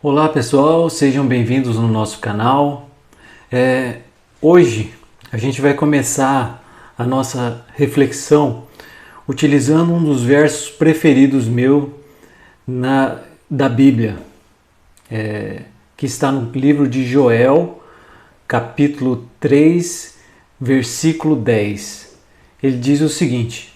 Olá pessoal, sejam bem-vindos no nosso canal. Hoje a gente vai começar a nossa reflexão utilizando um dos versos preferidos da Bíblia, que está no livro de Joel, capítulo 3, versículo 10. Ele diz o seguinte: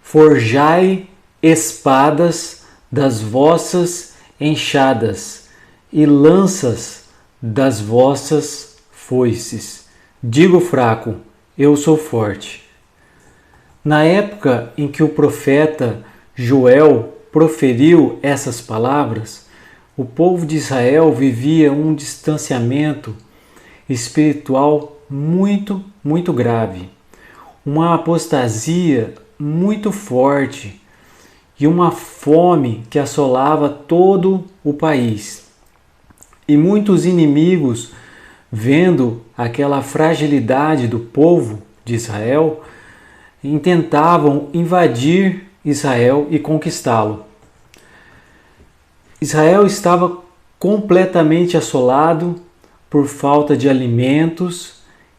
Forjai espadas das vossas enxadas e lanças das vossas foices. Digo fraco, eu sou forte. Na época em que o profeta Joel proferiu essas palavras, o povo de Israel vivia um distanciamento espiritual muito grave, uma apostasia muito forte e uma fome que assolava todo o país. E muitos inimigos, vendo aquela fragilidade do povo de Israel, tentavam invadir Israel e conquistá-lo. Israel estava completamente assolado por falta de alimentos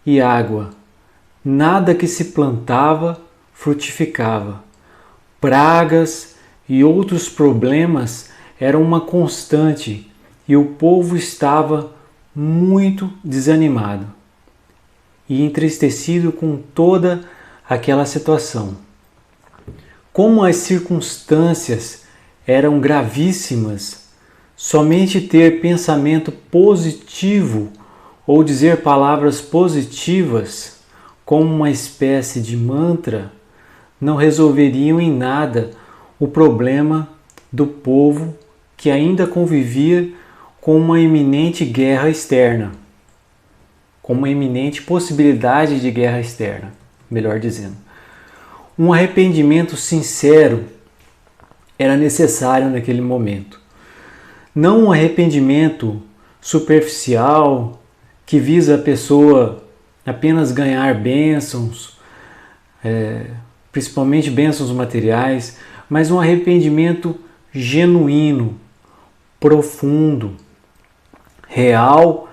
e água. Nada que se plantava frutificava. Pragas e outros problemas eram uma constante e o povo estava muito desanimado e entristecido com toda aquela situação. Como as circunstâncias eram gravíssimas, somente ter pensamento positivo ou dizer palavras positivas como uma espécie de mantra não resolveriam em nada o problema do povo que ainda convivia com uma iminente guerra externa, com uma iminente possibilidade de guerra externa, melhor dizendo. Um arrependimento sincero era necessário naquele momento. Não um arrependimento superficial que visa a pessoa apenas ganhar bênçãos, principalmente bênçãos materiais, mas um arrependimento genuíno, profundo, real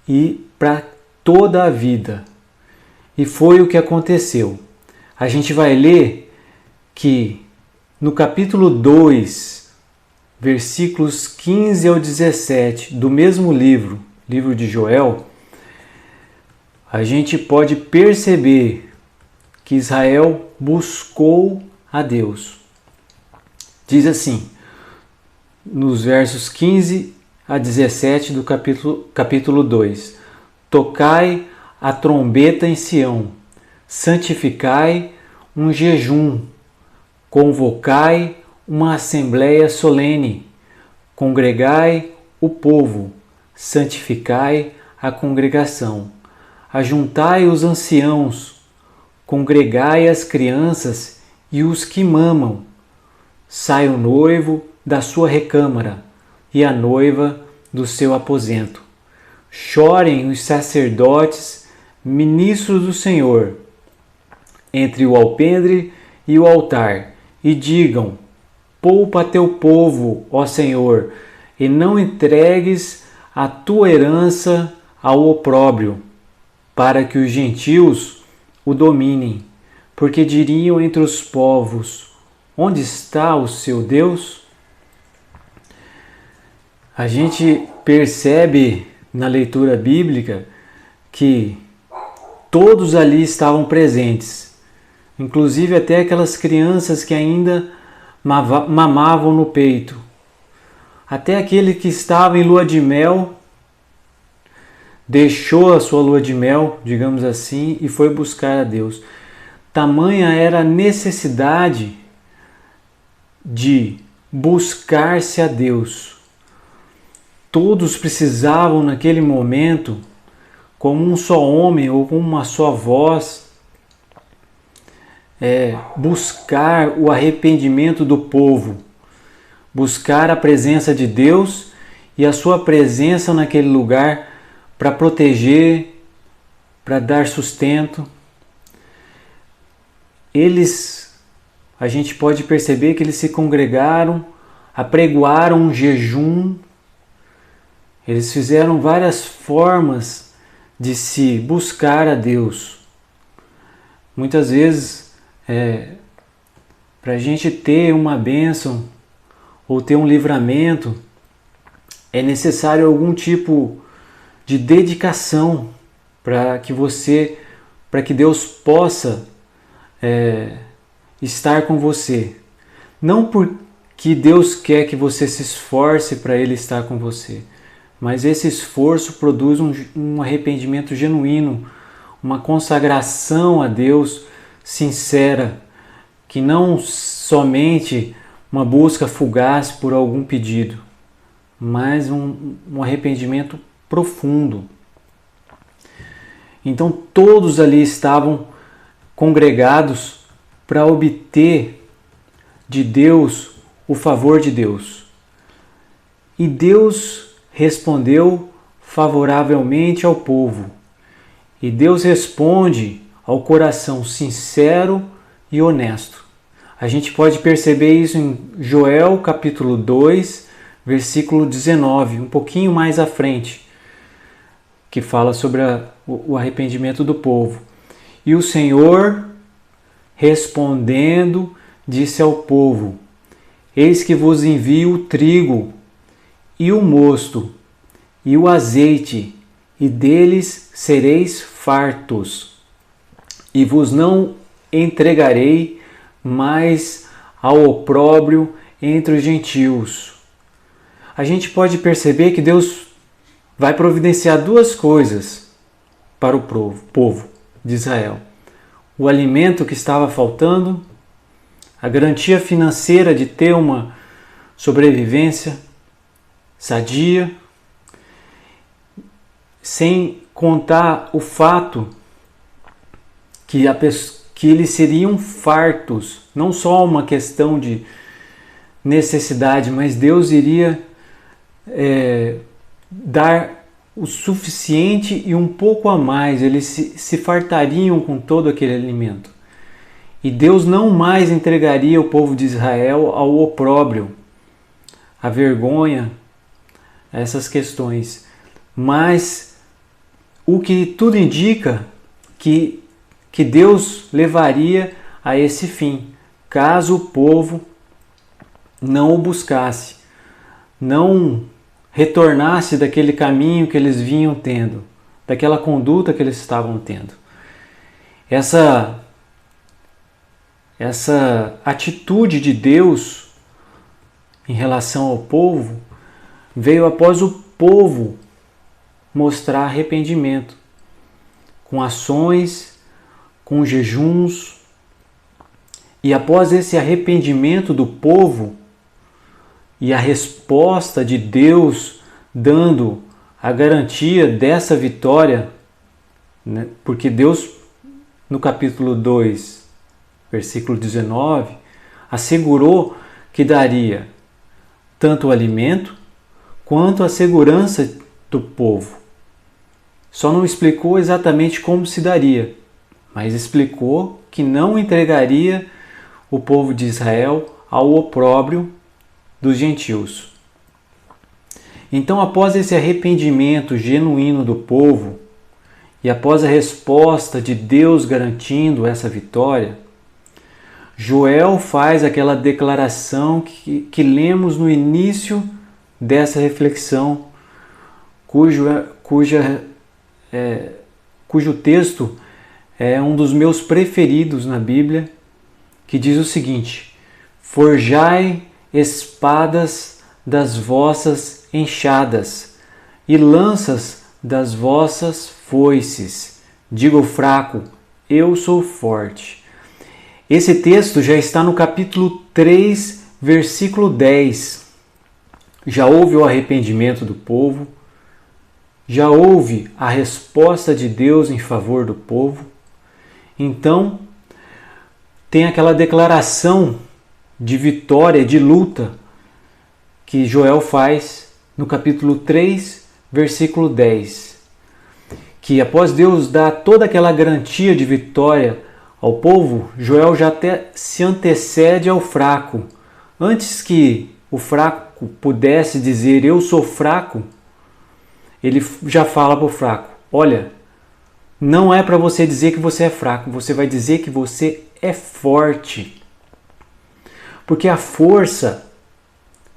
e para toda a vida. E foi o que aconteceu. A gente vai ler que no capítulo 2, versículos 15 ao 17 do mesmo livro de Joel, a gente pode perceber que Israel buscou a Deus. Diz assim, nos versos 15 a 17 do capítulo 2: Tocai a trombeta em Sião, santificai um jejum, convocai uma assembleia solene, congregai o povo, santificai a congregação, ajuntai os anciãos, congregai as crianças e os que mamam. Sai o noivo da sua recâmara e a noiva do seu aposento. Chorem os sacerdotes, ministros do Senhor, entre o alpendre e o altar, e digam: poupa teu povo, ó Senhor, e não entregues a tua herança ao opróbrio, para que os gentios o dominem, porque diriam entre os povos: onde está o seu Deus? A gente percebe na leitura bíblica que todos ali estavam presentes, inclusive até aquelas crianças que ainda mamavam no peito, até aquele que estava em lua de mel deixou a sua lua de mel, digamos assim, e foi buscar a Deus. Tamanha era a necessidade de buscar-se a Deus. Todos precisavam naquele momento, como um só homem ou com uma só voz, buscar o arrependimento do povo, buscar a presença de Deus e a sua presença naquele lugar para proteger, para dar sustento. A gente pode perceber que eles se congregaram apregoaram um jejum, eles fizeram várias formas de se buscar a Deus. Muitas vezes, para a gente ter uma bênção ou ter um livramento, é necessário algum tipo de dedicação para que Deus possa estar com você. Não porque Deus quer que você se esforce para Ele estar com você, mas esse esforço produz um arrependimento genuíno, uma consagração a Deus sincera, que não somente uma busca fugaz por algum pedido, mas um arrependimento profundo. Então todos ali estavam congregados para obter de Deus o favor de Deus. E Deus respondeu favoravelmente ao povo. E Deus responde ao coração sincero e honesto. A gente pode perceber isso em Joel capítulo 2, versículo 19, um pouquinho mais à frente, que fala sobre o arrependimento do povo. E o Senhor, respondendo, disse ao povo: Eis que vos envio o trigo e o mosto e o azeite, e deles sereis fartos, e vos não entregarei mais ao opróbrio entre os gentios. A gente pode perceber que Deus vai providenciar duas coisas para o povo de Israel: o alimento que estava faltando, a garantia financeira de ter uma sobrevivência sadia, sem contar o fato que eles seriam fartos, não só uma questão de necessidade, mas Deus iria dar o suficiente e um pouco a mais, eles se fartariam com todo aquele alimento. E Deus não mais entregaria o povo de Israel ao opróbrio, à vergonha, a essas questões. Mas o que tudo indica que Deus levaria a esse fim, caso o povo não o buscasse, não retornasse daquele caminho que eles vinham tendo, daquela conduta que eles estavam tendo. Essa atitude de Deus em relação ao povo veio após o povo mostrar arrependimento, com ações, com jejuns. E após esse arrependimento do povo e a resposta de Deus dando a garantia dessa vitória, né? Porque Deus, no capítulo 2, versículo 19, assegurou que daria tanto o alimento quanto a segurança do povo. Só não explicou exatamente como se daria, mas explicou que não entregaria o povo de Israel ao opróbrio dos gentios. Então, após esse arrependimento genuíno do povo e após a resposta de Deus garantindo essa vitória, Joel faz aquela declaração que lemos no início dessa reflexão, cujo texto é um dos meus preferidos na Bíblia, que diz o seguinte: Forjai espadas das vossas enxadas e lanças das vossas foices. Diga ao fraco: eu sou forte. Esse texto já está no capítulo 3, versículo 10. Já houve o arrependimento do povo, já houve a resposta de Deus em favor do povo. Então, tem aquela declaração de vitória, de luta, que Joel faz no capítulo 3, versículo 10. Que após Deus dar toda aquela garantia de vitória ao povo, Joel já até se antecede ao fraco. Antes que o fraco pudesse dizer eu sou fraco, ele já fala para o fraco, olha, não é para você dizer que você é fraco, você vai dizer que você é forte. Porque a força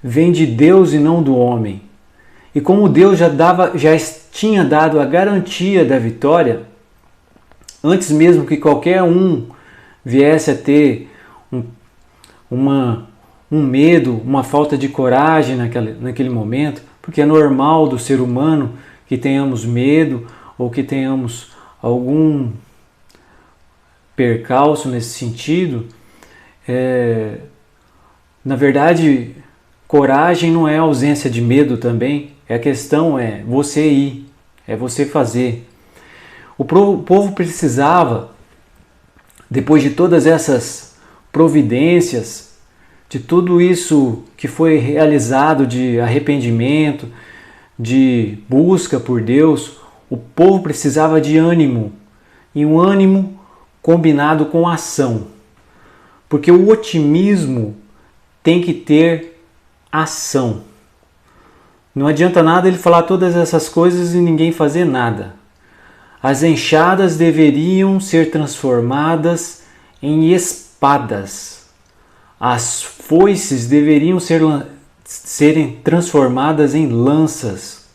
vem de Deus e não do homem. E como Deus já tinha dado a garantia da vitória, antes mesmo que qualquer um viesse a ter um medo, uma falta de coragem naquele momento, porque é normal do ser humano que tenhamos medo ou que tenhamos algum percalço nesse sentido. Na verdade, coragem não é ausência de medo também. A questão é você ir, é você fazer. O povo precisava, depois de todas essas providências, de tudo isso que foi realizado de arrependimento, de busca por Deus, o povo precisava de ânimo, e um ânimo combinado com ação. Porque o otimismo tem que ter ação. Não adianta nada ele falar todas essas coisas e ninguém fazer nada. As enxadas deveriam ser transformadas em espadas. As foices deveriam serem transformadas em lanças.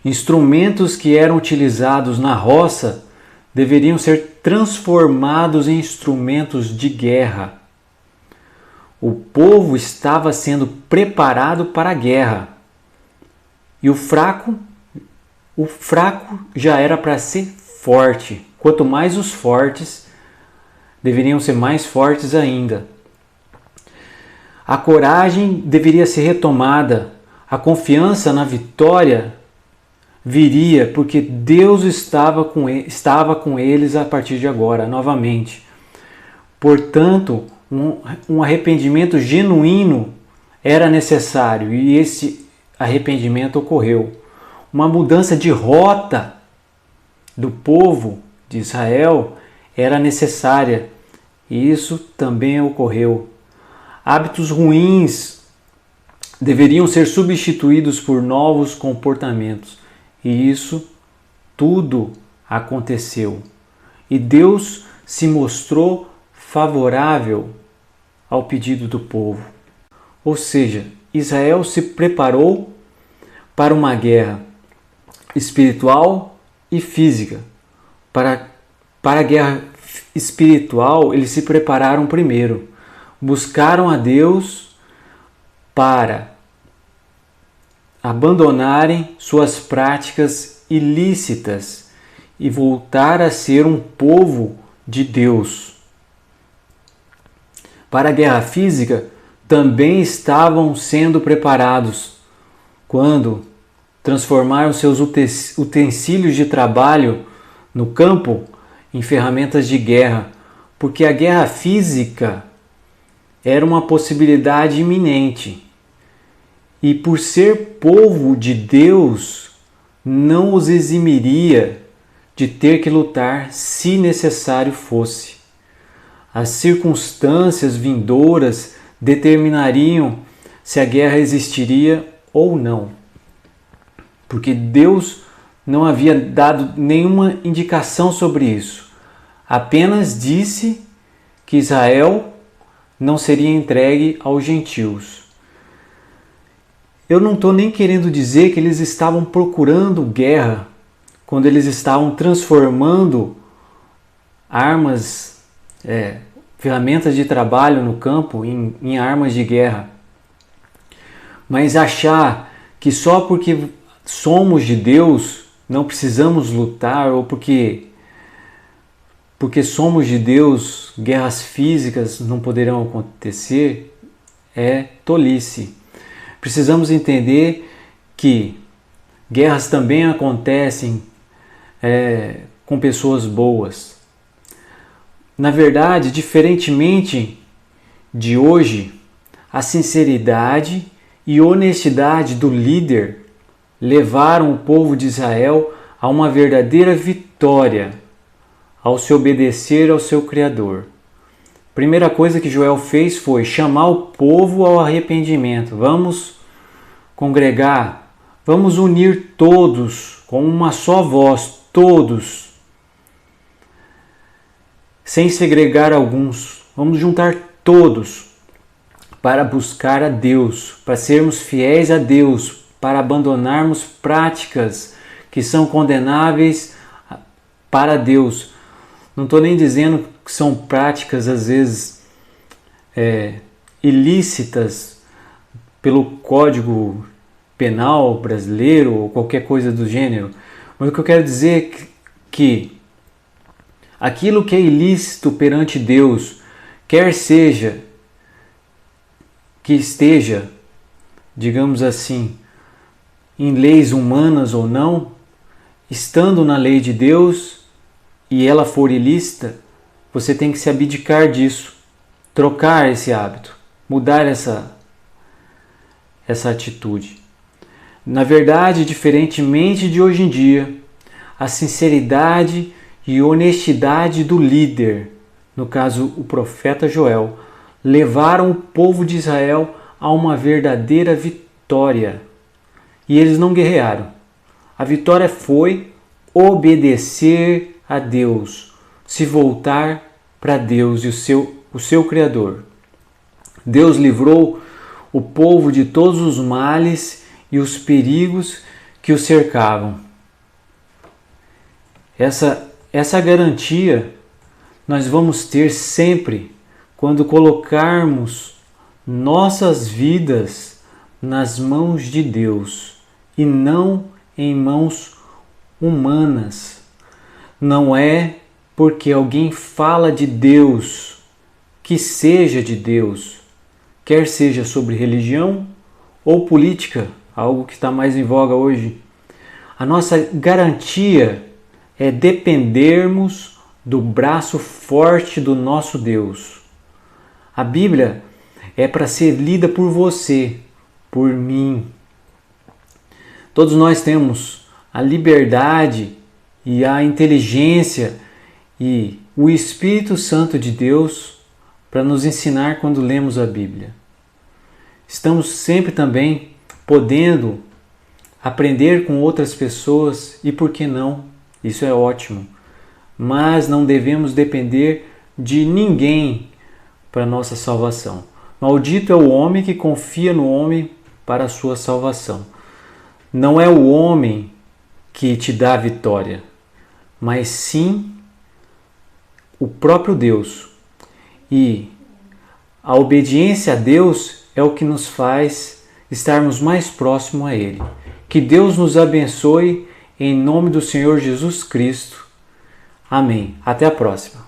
Instrumentos que eram utilizados na roça deveriam ser transformados em instrumentos de guerra. O povo estava sendo preparado para a guerra. E o fraco já era para ser forte. Quanto mais os fortes, deveriam ser mais fortes ainda. A coragem deveria ser retomada. A confiança na vitória viria porque Deus estava com eles a partir de agora, novamente. Portanto, um arrependimento genuíno era necessário e esse arrependimento ocorreu. Uma mudança de rota do povo de Israel era necessária e isso também ocorreu. Hábitos ruins deveriam ser substituídos por novos comportamentos e isso tudo aconteceu. E Deus se mostrou favorável ao pedido do povo. Ou seja, Israel se preparou para uma guerra espiritual e física. Para a guerra espiritual, eles se prepararam primeiro. Buscaram a Deus para abandonarem suas práticas ilícitas e voltar a ser um povo de Deus. Para a guerra física, também estavam sendo preparados quando transformaram seus utensílios de trabalho no campo em ferramentas de guerra, porque a guerra física era uma possibilidade iminente. E por ser povo de Deus, não os eximiria de ter que lutar se necessário fosse. As circunstâncias vindouras determinariam se a guerra existiria ou não. Porque Deus não havia dado nenhuma indicação sobre isso. Apenas disse que Israel não seria entregue aos gentios. Eu não estou nem querendo dizer que eles estavam procurando guerra quando eles estavam transformando armas, ferramentas de trabalho no campo em armas de guerra. Mas achar que só porque somos de Deus não precisamos lutar ou porque somos de Deus guerras físicas não poderão acontecer é tolice. Precisamos entender que guerras também acontecem com pessoas boas. Na verdade, diferentemente de hoje, a sinceridade e honestidade do líder levaram o povo de Israel a uma verdadeira vitória ao se obedecer ao seu Criador. Primeira coisa que Joel fez foi chamar o povo ao arrependimento. Vamos congregar, vamos unir todos com uma só voz, todos, sem segregar alguns. Vamos juntar todos para buscar a Deus, para sermos fiéis a Deus, para abandonarmos práticas que são condenáveis para Deus. Não estou nem dizendo que são práticas, às vezes, ilícitas pelo Código Penal brasileiro ou qualquer coisa do gênero. Mas o que eu quero dizer é que aquilo que é ilícito perante Deus, quer seja que esteja, digamos assim, em leis humanas ou não, estando na lei de Deus e ela for ilícita, você tem que se abdicar disso, trocar esse hábito, mudar essa atitude. Na verdade, diferentemente de hoje em dia, a sinceridade e honestidade do líder, no caso o profeta Joel, levaram o povo de Israel a uma verdadeira vitória. E eles não guerrearam. A vitória foi obedecer a Deus, se voltar para Deus e o seu Criador. Deus livrou o povo de todos os males e os perigos que o cercavam. Essa garantia nós vamos ter sempre quando colocarmos nossas vidas nas mãos de Deus e não em mãos humanas. Não é porque alguém fala de Deus que seja de Deus, quer seja sobre religião ou política, algo que está mais em voga hoje. A nossa garantia é dependermos do braço forte do nosso Deus. A Bíblia é para ser lida por você, por mim. Todos nós temos a liberdade e a inteligência e o Espírito Santo de Deus para nos ensinar quando lemos a Bíblia. Estamos sempre também podendo aprender com outras pessoas e por que não? Isso é ótimo. Mas não devemos depender de ninguém para nossa salvação. Maldito é o homem que confia no homem para a sua salvação. Não é o homem que te dá a vitória, mas sim o próprio Deus. E a obediência a Deus é o que nos faz estarmos mais próximos a Ele. Que Deus nos abençoe em nome do Senhor Jesus Cristo. Amém. Até a próxima.